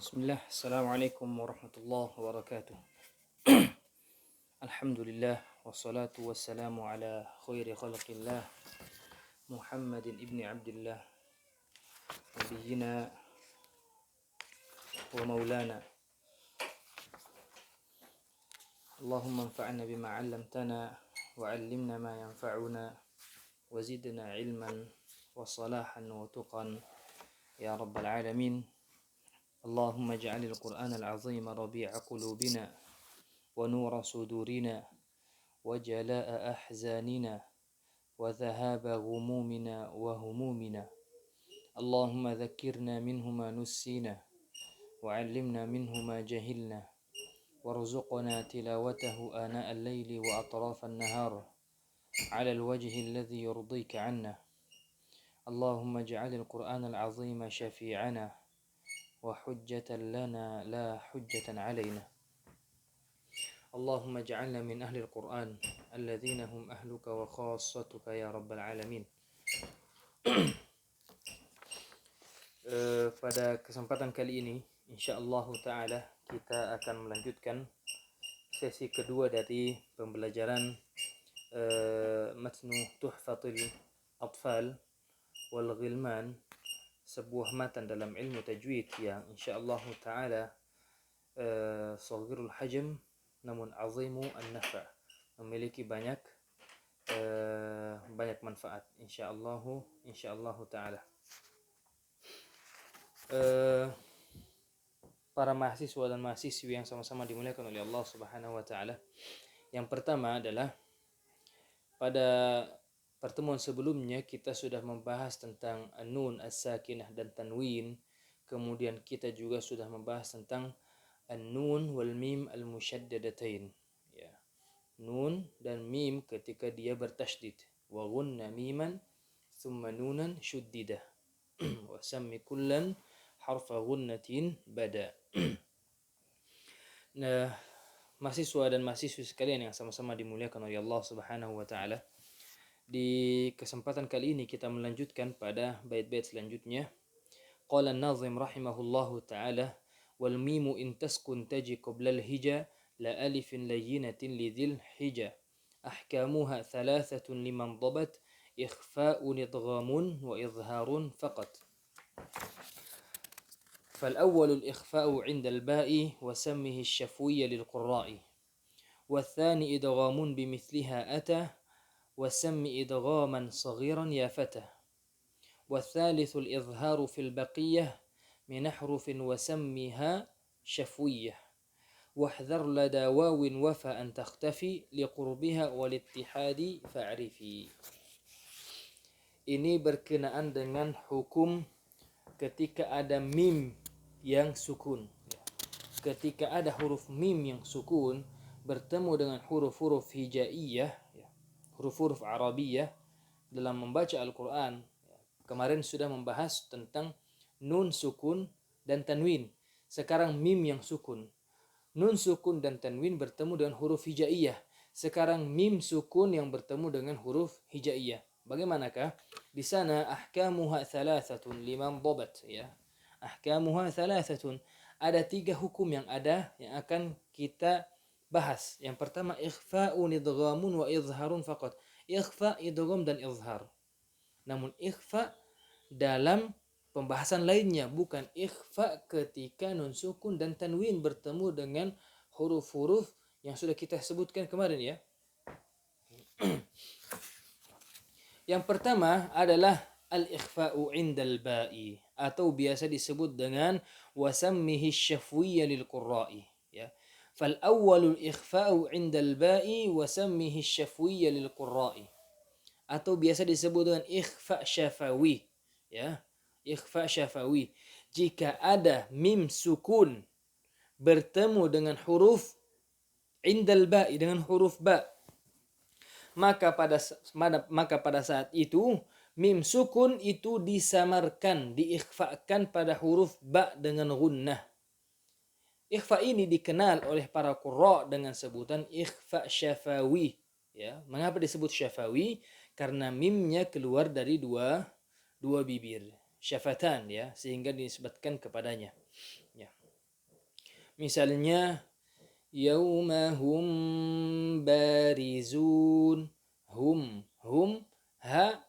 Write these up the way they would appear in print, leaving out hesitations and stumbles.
Bismillah, Assalamualaikum warahmatullahi wabarakatuh. Alhamdulillah, wassalatu wassalamu ala khairi khalqillah Muhammadin ibni Abdillah Nabiyyina wa maulana. Allahumma anfa'na bima 'allamtana wa 'allimna ma yanfa'una wa zidna ilman wa salahan wa tuqan ya rabbal alamin. Allahumma ja'alil Qur'an al-'azim rabi'a qulubina wa nura sudurina wa jala'a ahzanina wa dhahaba ghumumina wa humumina. Allahumma dhakkirna minhu ma nussina wa 'allimna minhu ma jahilna warzuqna tilawatahu ana al-laili wa atraf an-nahar 'ala al-wajhi alladhi yurdika 'anna. Allahumma ij'alil Qur'an al-'azim syafi'ana wa hujjatan lana la hujjatan 'alaina. Allahumma ij'alna min ahli al-Qur'an alladzina hum ahluka wa khassatuka ya rabbal alamin. Pada kesempatan kali ini insyaallah taala kita akan melanjutkan sesi kedua dari pembelajaran matnu Tuhfatul Atfal wal Ghilman, sebuah matan dalam ilmu tajwid yang insyaallah taala saghirul hajm namun azimu an-nafa', memiliki banyak manfaat insyaallah taala. Para mahasiswa dan mahasiswi yang sama-sama dimuliakan oleh Allah Subhanahu wa taala. Yang pertama adalah pada pertemuan sebelumnya kita sudah membahas tentang an-nun as-sakinah dan tanwin. Kemudian kita juga sudah membahas tentang an-nun wal mim al-musyaddadatain. Ya. Nun dan mim ketika dia bertasydid. Wa ghunna miman thumma nunan syuddidah. Wa sammi kullan harfa ghunnatin bada. Nah, mahasiswa dan mahasiswi sekalian yang sama-sama dimuliakan oleh Allah Subhanahu wa taala. Di kesempatan kali ini kita melanjutkan pada bait-bait selanjutnya. Qala an-nazim rahimahullahu taala wal mimu in taskun taji qabla al-hija la alifin layyinatin lidhil hija. Ahkamuha thalathatun liman dhabat ikhfa'un idghamun wa izharun faqat. فالأول الإخفاء عند الباء وسمه الشفوي للقراء والثاني إدغام بمثلها أتى وسم إدغاما صغيرا يا فتى والثالث الإظهار في البقية من أحرف وسمها شفوية واحذر لدى واو وفى أن تختفي لقربها والاتحاد فاعرفي. Ini berkenaan dengan hukum ketika ada mim yang sukun. Ketika ada huruf mim yang sukun bertemu dengan huruf-huruf hijaiyah, huruf-huruf Arabiyah dalam membaca Al-Quran. Kemarin sudah membahas tentang nun sukun dan tanwin. Sekarang mim yang sukun. Nun sukun dan tanwin bertemu dengan huruf hijaiyah. Sekarang mim sukun yang bertemu dengan huruf hijaiyah. Bagaimanakah? Di sana ahkamuha thalathatun liman dhabat, ya. Ahkamuha thalathatun. Ada 3 hukum yang akan kita bahas. Yang pertama ikhfa'un idghamun wa izharun faqat. Ikhfa, idgham dan izhar. Namun ikhfa dalam pembahasan lainnya, bukan ikhfa ketika nun sukun dan tanwin bertemu dengan huruf-huruf yang sudah kita sebutkan kemarin, ya. Yang pertama adalah al-ikhfa'u 'indal ba'i atau biasa disebut dengan wasammihi syafwiyya lil qurra'i, ya. Fal awwalul ikhfa'u 'indal ba'i wasammihi syafwiyya lil qurra'i atau biasa disebut dengan ikhfa syafawi, ya. Ikhfa syafawi. Jika ada mim sukun bertemu dengan huruf indal ba'i, dengan huruf ba, maka pada saat itu mim sukun itu disamarkan, diikhfakan pada huruf ba dengan gunnah. Ikhfa ini dikenal oleh para qurra dengan sebutan ikhfa syafawi, ya. Mengapa disebut syafawi? Karena mimnya keluar dari dua bibir, syafatan, ya, sehingga dinisbatkan kepadanya, ya. Misalnya yauma hum barizun, hum ha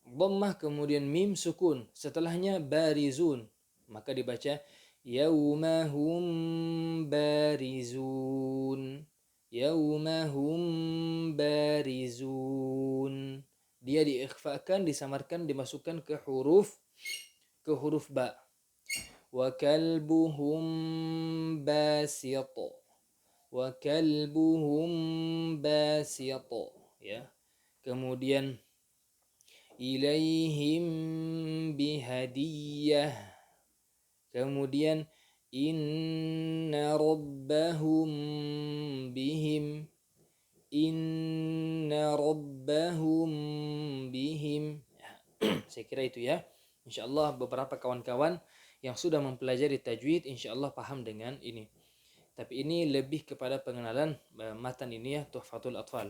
dhammah kemudian mim sukun, setelahnya barizun, maka dibaca yauma hum barizun, yauma hum barizun. Dia diikhfakan, disamarkan, dimasukkan ke huruf ba. Wa kalbuhum basit, wa kalbuhum basit, ya. Kemudian ilaihim bihadiyah, kemudian inna rabbahum bihim, inna rabbahum bihim. Saya kira itu ya. Insyaallah beberapa kawan-kawan yang sudah mempelajari tajwid insyaallah paham dengan ini. Tapi ini lebih kepada pengenalan matan ini ya, Tuhfatul Atfal.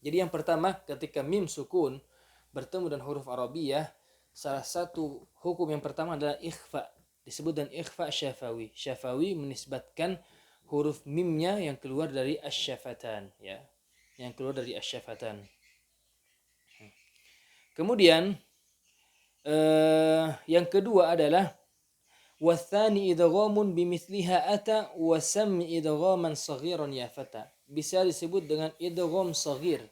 Jadi yang pertama, ketika mim sukun bertemu dengan huruf Arabiyah, salah satu hukum yang pertama adalah ikhfa. Disebut dengan ikhfa syafawi. Syafawi menisbatkan huruf mimnya yang keluar dari asyafatan, ya. Yang keluar dari asyafatan. Kemudian yang kedua adalah wathani idghamun bimithliha ata wa sammi idghaman saghiran ya fata. Bisa disebut dengan idgham saghir.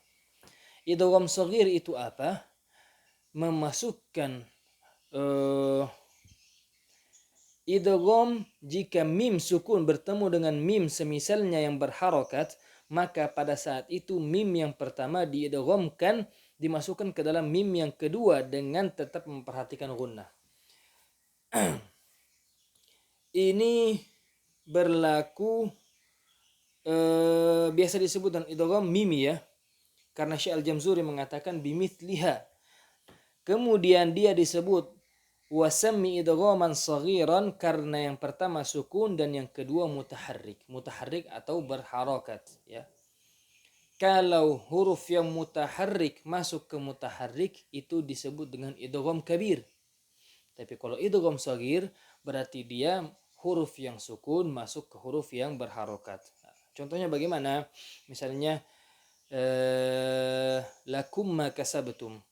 Idgham saghir itu apa? Memasukkan idgham jika mim sukun bertemu dengan mim semisalnya yang berharokat, maka pada saat itu mim yang pertama diidghamkan, dimasukkan ke dalam mim yang kedua dengan tetap memperhatikan gunnah. Ini berlaku biasa disebut dengan idgham mimi ya, karena Syekh Al-Jamzuri mengatakan bimithliha. Kemudian dia disebut wasammi idghaman saghiran karena yang pertama sukun dan yang kedua mutaharrik atau berharokat ya. Kalau huruf yang mutaharrik masuk ke mutaharrik itu disebut dengan idgham kabir. Tapi kalau idgham saghir berarti dia huruf yang sukun masuk ke huruf yang berharokat. Nah, contohnya bagaimana? Misalnya lakum ma kasabtum,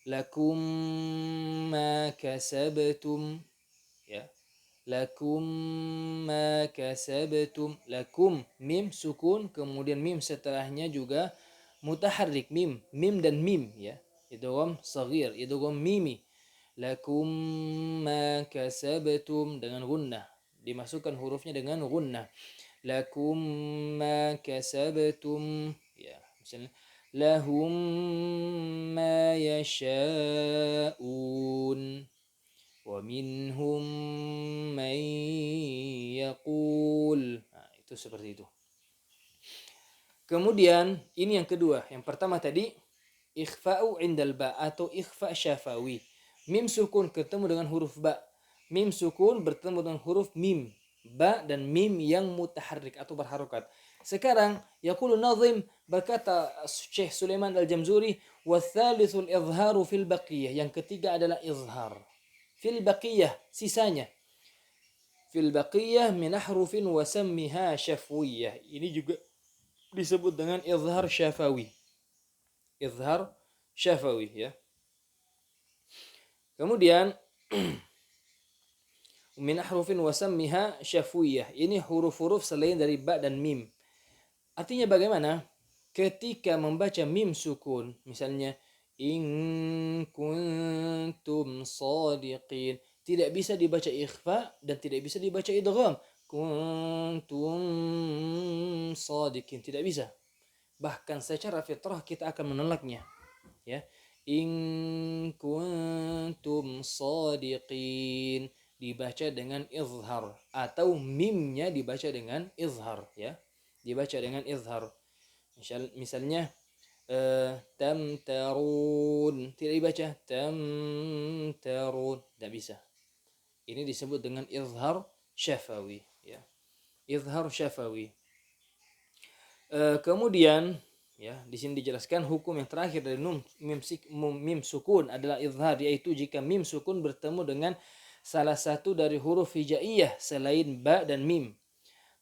lakum ma kasabtum, ya. Lakum ma kasabtum, lakum mim sukun kemudian mim setelahnya juga mutaharrik, mim dan mim ya. Idgham saghir, idgham mimi. Lakum ma kasabtum dengan gunnah, dimasukkan hurufnya dengan gunnah. Lakum ma kasabtum ya. Misalnya lahum ma yasha'un wa minhum man yaqul. Nah, itu seperti itu. Kemudian ini yang kedua. Yang pertama tadi ikhfa'u indal ba atau ikhfa' syafawi. Mim sukun ketemu dengan huruf ba. Mim sukun bertemu dengan huruf mim. Ba dan mim yang mutaharrik atau berharokat. Sekarang yaqulu nazim, berkata Syekh Sulaiman Al-Jamzuri, wathalitsul izharu fil baqiyah. Yang ketiga adalah izhar. Fil baqiyah, sisanya. Fil baqiyah min ahrufin wa sammiha syafwiyah. Ini juga disebut dengan izhar syafawi. Izhar syafawi ya. Kemudian min ahrufin wa sammiha syafwiyah. Ini huruf-huruf selain dari ba dan mim. Artinya bagaimana? Ketika membaca mim sukun, misalnya in kuntum shadiqin, tidak bisa dibaca ikhfa dan tidak bisa dibaca idgham. Kuntum shadiqin, tidak bisa. Bahkan secara fitrah kita akan menolaknya. Ya. In kuntum shadiqin dibaca dengan izhar atau mimnya dibaca dengan izhar ya. Dibaca dengan izhar. Misalnya tamtarun, tidak dibaca tamtarun, tidak bisa. Ini disebut dengan izhar syafawi ya. Izhar syafawi. Kemudian ya, di sini dijelaskan hukum yang terakhir dari mim sukun adalah izhar, yaitu jika mim sukun bertemu dengan salah satu dari huruf hijaiyah selain ba dan mim.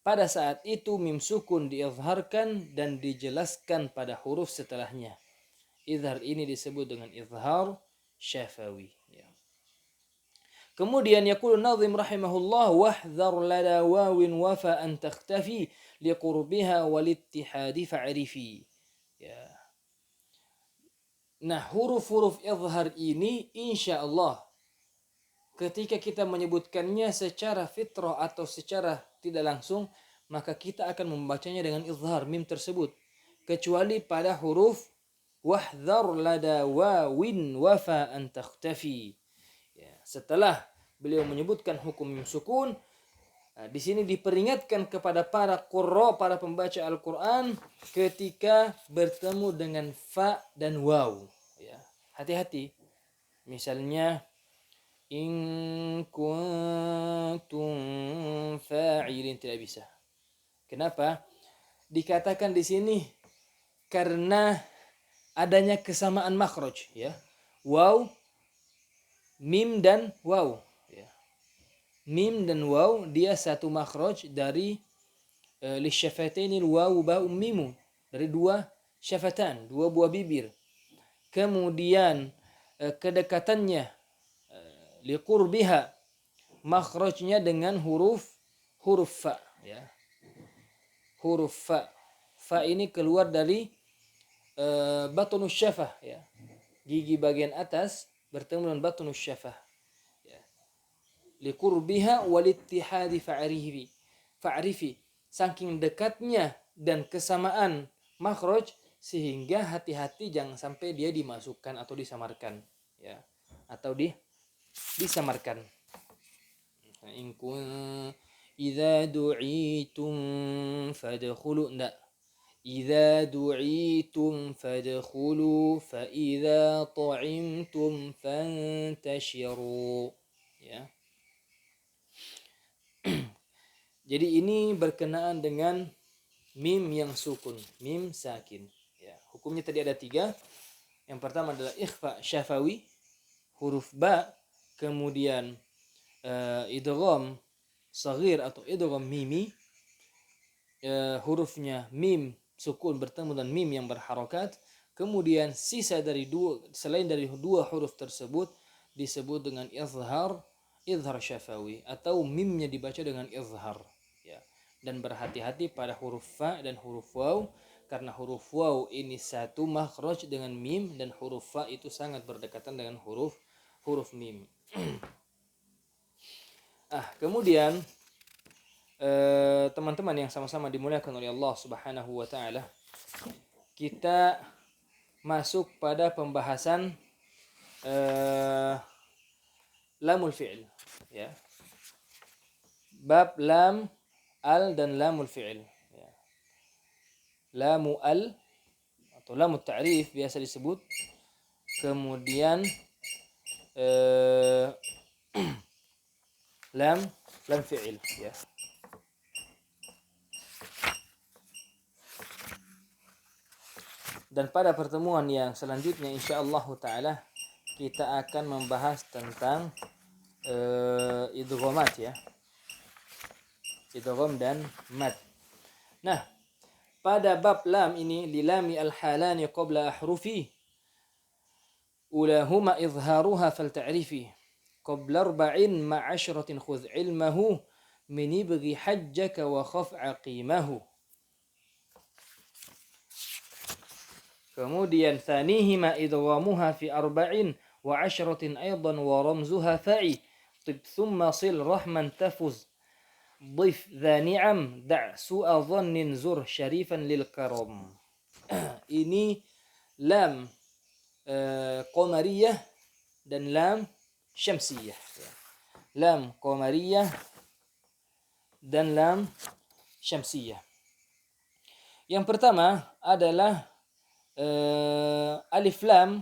pada saat itu mim sukun diizharkan dan dijelaskan pada huruf setelahnya. Izhar ini disebut dengan izhar syafawi. Ya. Kemudian yaqulu nazim rahimahullah wahdhar lada wawin wafa an takhtafi liqurbiha walittihadi fa'rifi. Ya. Nah, huruf-huruf izhar ini insyaallah ketika kita menyebutkannya secara fitrah atau secara tidak langsung, maka kita akan membacanya dengan izhar mim tersebut. Kecuali pada huruf wahdhar lada wawin wafa an takhtafi. Ya, setelah beliau menyebutkan hukum mim sukun, di sini diperingatkan kepada para qurra, para pembaca Al-Quran ketika bertemu dengan fa dan waw. Ya, hati-hati. Misalnya in kuntum fa'ilin, tidak bisa. Kenapa? Dikatakan di sini karena adanya kesamaan makhraj, ya. Waw, mim dan waw, ya. Mim dan waw dia satu makhraj dari lisyafatainil waw ba'um mimu, dari dua syafatan, dua buah bibir. Kemudian kedekatannya liqurbiha, makhrajnya dengan huruf fa, ya. Huruf fa. Fa ini keluar dari batunus syafah, ya. Gigi bagian atas bertemu dengan batunus syafah. Ya. Liqurbiha walittihadi fa'rifi. Saking dekatnya dan kesamaan makhraj sehingga hati-hati jangan sampai dia dimasukkan atau disamarkan, ya. Atau disamarkan. In kun idza du'itum fadkhulu, enggak. Idza du'itum fadkhulu fa idza ta'imtum fantashiru, ya. Jadi ini berkenaan dengan mim yang sukun, mim sakin, ya. Hukumnya tadi ada 3. Yang pertama adalah ikhfa syafawi, huruf ba, kemudian idgham saghir atau idgham mimi, hurufnya mim sukun bertemu dengan mim yang berharokat. Kemudian sisa dari selain dari dua huruf tersebut disebut dengan izhar syafawi atau mimnya dibaca dengan izhar, ya. Dan berhati-hati pada huruf fa dan huruf waw, karena huruf waw ini satu makhraj dengan mim dan huruf fa itu sangat berdekatan dengan huruf mim. Kemudian teman-teman yang sama-sama dimuliakan oleh Allah Subhanahu wa taala, kita masuk pada pembahasan lamul fi'il, ya. Bab lam, al dan lamul fi'il, ya. Lamu al atau lamut ta'rif biasa disebut. Kemudian lam fi'il, ya. Dan pada pertemuan yang selanjutnya insyaallah taala kita akan membahas tentang idghamat, ya. Idgham dan mad. Nah, pada bab lam ini lilami al-halani qabla ahrufi ulahuma izharuha fal ta'rifi qabla arba'in ma'ashratin khudh ilmahu min ibghi hajjaka wa khaf aqimahu. Kemudian thanihima idghamuha fi arba'in wa 'ashratin aidan wa ramzuha fa'i tib thumma sil rahman tafuz dhif dha ni'am da' su'a dhannin zur syarifan lil karam. Ini lam qamariyah dan lam syamsiyah, ya. Lam qamariyah dan lam syamsiyah. Yang pertama adalah alif lam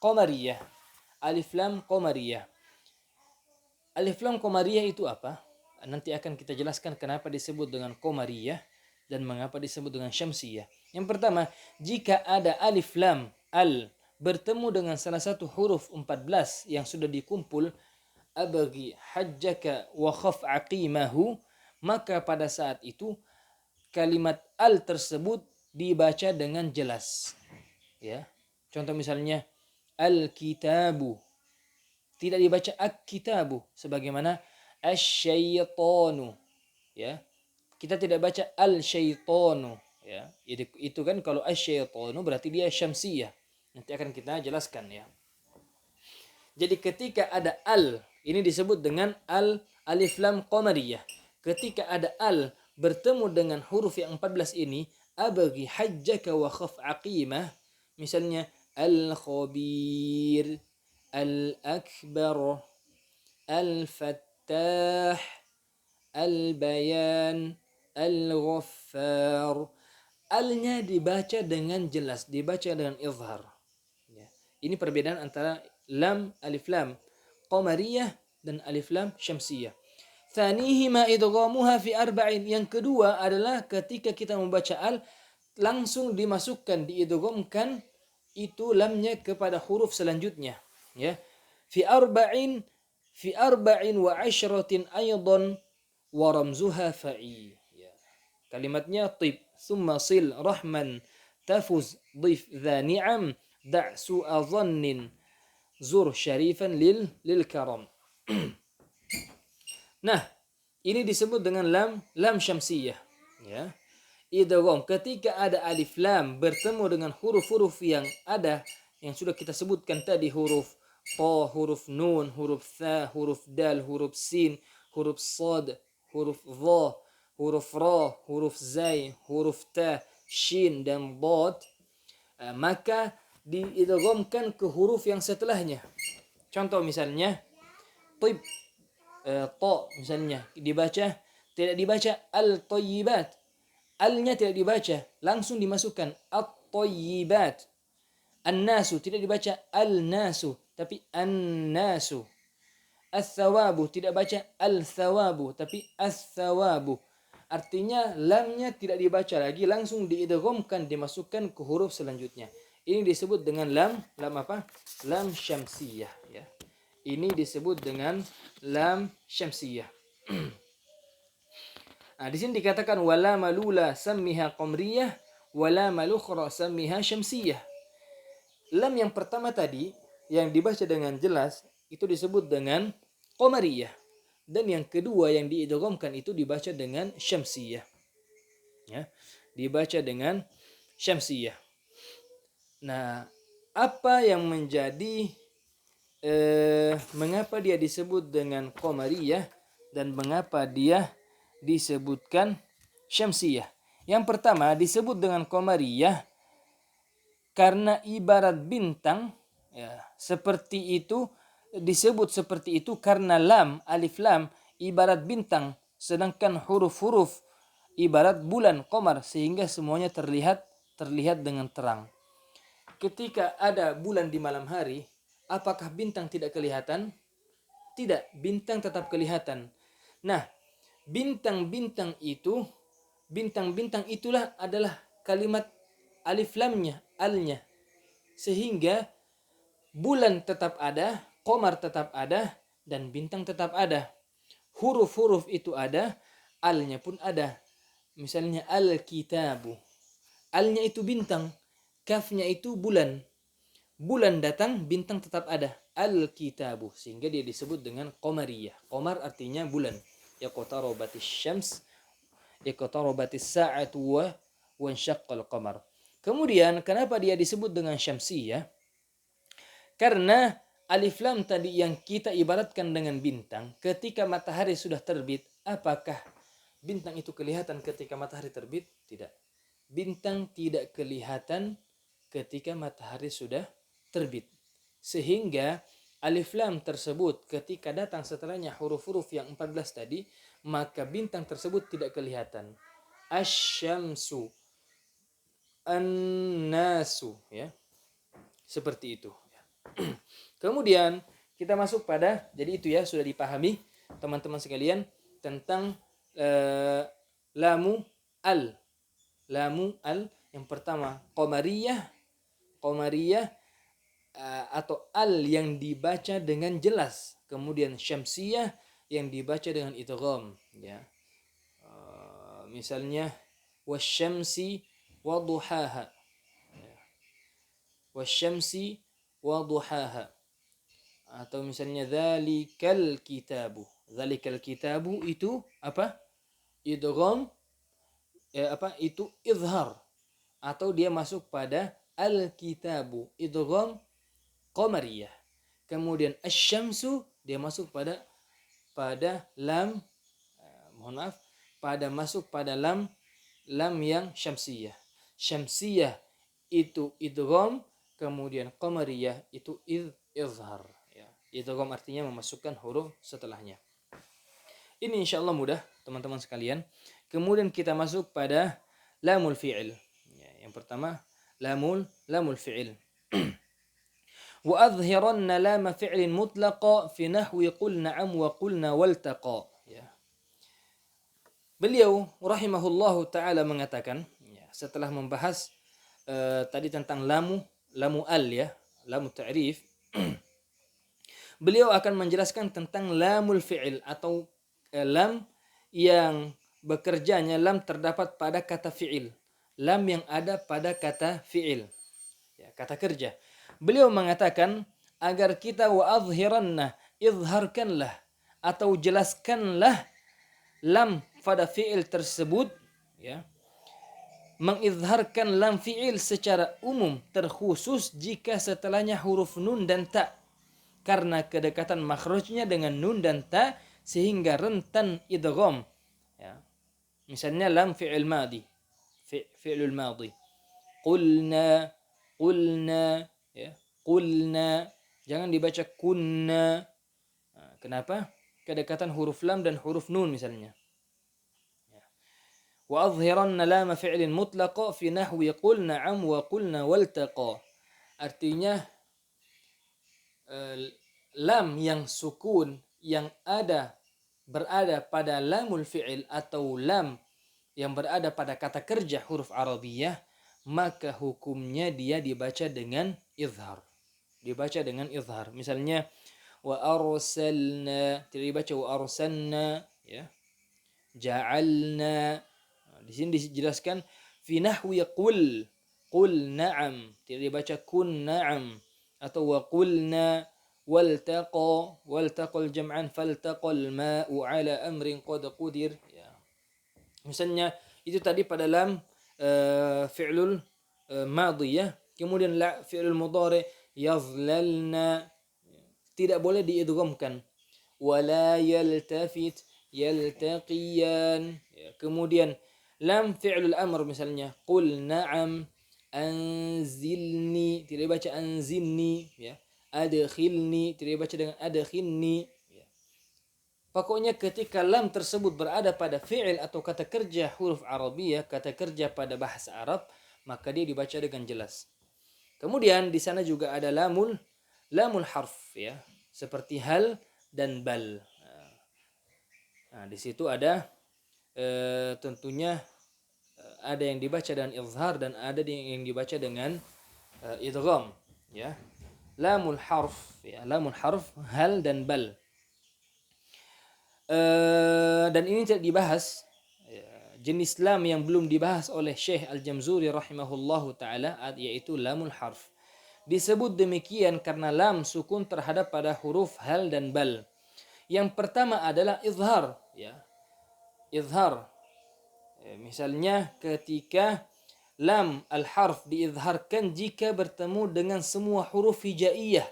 qamariyah. Alif lam qamariyah. Alif lam qamariyah itu apa? Nanti akan kita jelaskan kenapa disebut dengan qamariyah dan mengapa disebut dengan syamsiyah. Yang pertama, jika ada alif lam al bertemu dengan salah satu huruf 14 yang sudah dikumpul, abghi hajjaka wa khaf aqimahu, maka pada saat itu kalimat al tersebut dibaca dengan jelas. Ya. Contoh misalnya al-kitabu, tidak dibaca ak-kitabu sebagaimana asy-syaitanu, ya. Kita tidak baca al-syaitanu, ya. Itu kan kalau asy-syaitanu berarti dia syamsiyah. Nanti akan kita jelaskan, ya. Jadi ketika ada al, ini disebut dengan al alif lam qamariyah. Ketika ada al bertemu dengan huruf yang 14 ini, abghi hajjaka wa khaf aqimah, misalnya al-khabir, al-akbar, al-fattah, al-bayan, al-ghaffar. Alnya dibaca dengan jelas, dibaca dengan izhar. Ya. Ini perbedaan antara lam alif lam qamariyah dan alif lam syamsiyah. Thanihima idghamuha fi arba'in. Yang kedua adalah ketika kita membaca al langsung dimasukkan, diidghamkan itu lamnya kepada huruf selanjutnya, ya. Fi arba'in wa ashratin aidan wa ramzuha fa'i. Ya. Kalimatnya tib, thumma sil rahman tafuz dhif dha ni'am da' su'a dhannin zur syarifan lil karam. Nah, ini disebut dengan lam syamsiyah, ya. Idgham ketika ada alif lam bertemu dengan huruf-huruf yang ada yang sudah kita sebutkan tadi, huruf ta, huruf nun, huruf tha, huruf dal, huruf sin, huruf sad, huruf dha, huruf ra, huruf zai, huruf ta, shin dan dad, maka diidghamkan ke huruf yang setelahnya. Contoh misalnya tib, ta misalnya tidak dibaca al-tayyibat. Alnya tidak dibaca, langsung dimasukkan at-tayyibat. An-nasu tidak dibaca al-nasu, tapi an-nasu. As-thawabu tidak baca al-thawabu, tapi as-thawabu. Artinya lamnya tidak dibaca lagi, langsung diidghamkan, dimasukkan ke huruf selanjutnya. Ini disebut dengan lam apa? Lam syamsiyah, ya. Ini disebut dengan lam syamsiyah. Nah, di sini dikatakan wala malula sammiha qamriyah wala malukhra sammiha syamsiyah. Lam yang pertama tadi yang dibaca dengan jelas itu disebut dengan qamariyah, dan yang kedua yang diidghamkan itu dibaca dengan syamsiyah. Ya, dibaca dengan syamsiyah. Nah, apa yang menjadi mengapa dia disebut dengan qamariyah dan mengapa dia disebutkan syamsiyah? Yang pertama disebut dengan qamariyah karena ibarat bintang, ya, seperti itu, disebut seperti itu karena lam, alif lam ibarat bintang, sedangkan huruf-huruf ibarat bulan qamar, sehingga semuanya terlihat dengan terang. Ketika ada bulan di malam hari, apakah bintang tidak kelihatan? Tidak, bintang tetap kelihatan. Nah, bintang-bintang itulah adalah kalimat alif lamnya, alnya. Sehingga bulan tetap ada, qamar tetap ada, dan bintang tetap ada. Huruf-huruf itu ada, alnya pun ada. Misalnya al-kitabu. Alnya itu bintang, kafnya itu bulan. Bulan datang, bintang tetap ada. Al-kitabu. Sehingga dia disebut dengan qamariyah. Qamar artinya bulan. Iqtarabatis syams, iqtarabatis sa'atu wa wansyaqqal qamar. Kemudian kenapa dia disebut dengan syamsiyah? Karena alif lam tadi yang kita ibaratkan dengan bintang, ketika matahari sudah terbit, apakah bintang itu kelihatan ketika matahari terbit? Tidak. Bintang tidak kelihatan ketika matahari sudah terbit. Sehingga alif lam tersebut ketika datang setelahnya huruf-huruf yang 14 tadi, maka bintang tersebut tidak kelihatan. Asy-syamsu, an-nasu, ya. Seperti itu. Kemudian kita masuk pada, jadi itu ya sudah dipahami teman-teman sekalian tentang lamu al. Lamu al yang pertama qamariyah atau al yang dibaca dengan jelas, kemudian syamsiyah yang dibaca dengan idgham, ya. misalnya wasyamsi waduhaha, wasyamsi waduhaha, atau misalnya dzalikal kitabu. Dzalikal kitabu itu apa? Idgham, itu izhar, atau dia masuk pada al-kitabu, idgham qamariyah. Kemudian asy-syamsu dia masuk pada lam, mohon maaf, masuk pada lam yang syamsiyah. Syamsiyah itu idgham, kemudian qamariyah itu izhar, ya. Idgham artinya memasukkan huruf setelahnya. Ini insyaallah mudah teman-teman sekalian. Kemudian kita masuk pada lamul fi'il. Ya, yang pertama lamul fi'il. Wa adhiranna lam fi'lin mutlaqa fi nahwi qul na'am wa qulna waltaqa. Ya. Beliau rahimahullahu taala mengatakan, ya, setelah membahas tadi tentang lamu al, ya, lamu ta'rif, beliau akan menjelaskan tentang lamul fi'il atau lam yang bekerjanya lam terdapat pada kata fi'il, lam yang ada pada kata fi'il, ya, kata kerja. Beliau mengatakan agar kita wa adhiranna, izharkanlah atau jelaskanlah lam pada fi'il tersebut, ya, mengizharkan lam fi'il secara umum, terkhusus jika setelahnya huruf nun dan ta, karena kedekatan makhrajnya dengan nun dan ta sehingga rentan idgham, ya. Misalnya lam fi'il madi, fi'lul madi, qulna, ya, qulna, jangan dibaca kunna. Nah, kenapa? Kedekatan huruf lam dan huruf nun misalnya. Wa adhiranna lam fi'lin mutlaqa fi nahwi qul na'am wa qulna waltaqa. Artinya lam yang sukun yang berada pada lamul fi'il atau lam yang berada pada kata kerja huruf Arabiyah, maka hukumnya dia dibaca dengan izhar. Dibaca dengan izhar. Misalnya wa arsalna, tidak dibaca wa arsalna, ya. Ja'alna. Di sini dijelaskan fi nahwi qul na'am, tidak dibaca kun na'am, atau wa qulna waltaqal jam'an faltaqal ma'u ala amrin qad qudir, ya. Misalnya itu tadi pada lam fi'lul madhi, ya. Kemudian la fi'lul mudhari yazlalna, tidak boleh diidghamkan. Wala yaltafit yaltaqiyan, ya. Kemudian lam fi'lul amr misalnya qul na'am anzilni, tidak dibaca anzilni, ya. Adkhilni, tidak dibaca dengan adkhilni, ya. Pokoknya ketika lam tersebut berada pada fi'il atau kata kerja huruf Arabiyah, kata kerja pada bahasa Arab, maka dia dibaca dengan jelas. Kemudian di sana juga ada lamul harf, ya, seperti hal dan bal. Nah, di situ ada tentunya ada yang dibaca dengan izhar dan ada yang dibaca dengan idgham, ya. Lamul harf, ya, lamul harf hal dan bal. Dan ini tidak dibahas, ya, jenis lam yang belum dibahas oleh Syekh Al-Jamzuri rahimahullahu taala, yaitu lamul harf. Disebut demikian karena lam sukun terhadap pada huruf hal dan bal. Yang pertama adalah izhar, ya. Izhar. Misalnya ketika lam al-harf diizharkan jika bertemu dengan semua huruf hijaiyah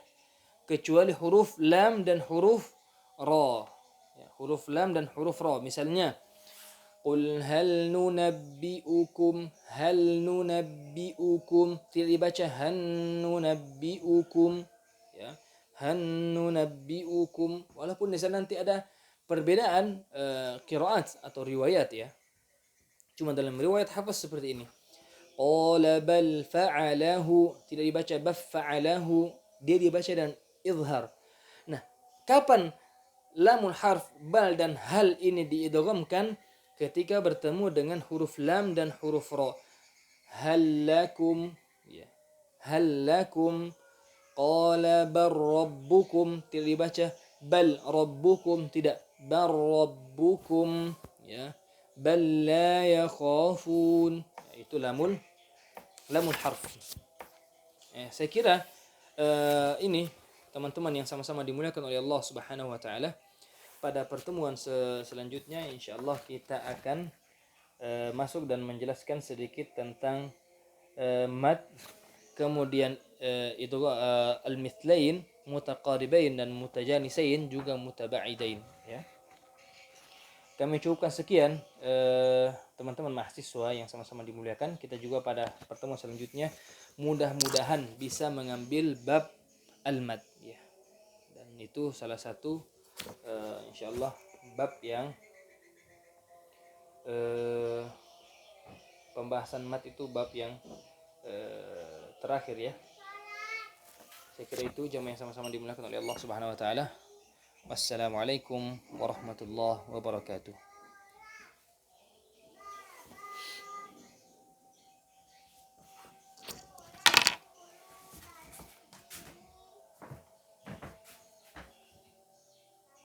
kecuali huruf lam dan huruf ra. Ya, huruf lam dan huruf ra. Misalnya qul hal nunabbiukum, tidak dibaca han nunabbiukum, ya. Han nunabbiukum, walaupun di sana nanti ada perbedaan qiraat atau riwayat, ya. Cuma dalam riwayat Hafs seperti ini. Qala bal fa'alahu, tidak dibaca baffa'alahu, dia dibaca dan izhar. Nah, kapan lamul harf bal dan hal ini diidghamkan? Ketika bertemu dengan huruf lam dan huruf ra. Halakum, ya. Halakum. Qala bar rabbukum, tidak dibaca bal rabbukum, tidak bar rabbukum, ya. bal la yakhafun. Itu lamul harf. Saya kira ini teman-teman yang sama-sama dimuliakan oleh Allah Subhanahu wa taala, pada pertemuan selanjutnya insyaallah kita akan masuk dan menjelaskan sedikit tentang mad, kemudian itu al-mithlain, mutaqaribain dan mutajanisain, juga mutabaidain ya. Kami cukupkan sekian teman-teman mahasiswa yang sama-sama dimuliakan. Kita juga pada pertemuan selanjutnya mudah-mudahan bisa mengambil bab al-mad ya. Dan itu salah satu insyaallah bab yang pembahasan mad itu bab yang terakhir ya. Saya kira itu jamaah yang sama-sama dimuliakan oleh Allah Subhanahu wa taala. Wassalamualaikum warahmatullahi wabarakatuh.